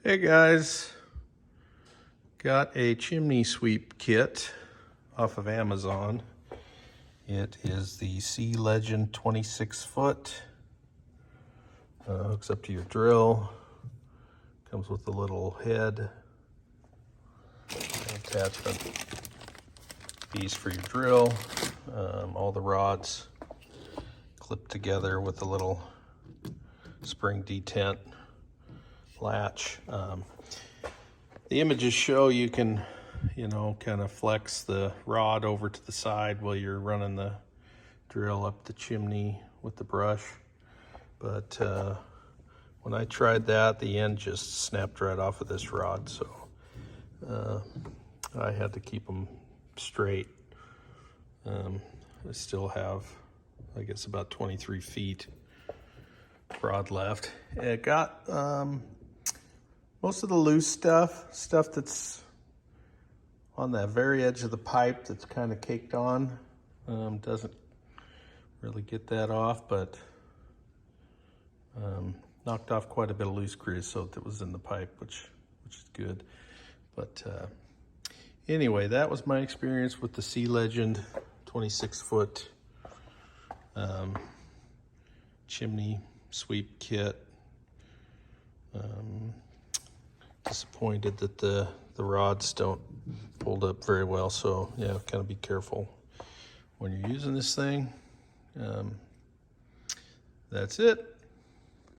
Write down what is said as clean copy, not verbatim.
Hey guys, got a chimney sweep kit off of Amazon. It is the Sealegend 26-foot. Hooks up to your drill. Comes with a little head attachment piece for your drill. All the rods clipped together with a little spring detent latch. The images show you can, kind of flex the rod over to the side while you're running the drill up the chimney with the brush. But when I tried that, the end just snapped right off of this rod, so I had to keep them straight. I still have, I guess, about 23 feet rod left. It got most of the loose stuff that's on that very edge of the pipe that's kind of caked on. Doesn't really get that off, but knocked off quite a bit of loose creosote that was in the pipe, which is good. But anyway, that was my experience with the Sealegend 26-foot chimney sweep kit. Disappointed that the rods don't hold up very well, so yeah, kind of be careful when you're using this thing. That's it.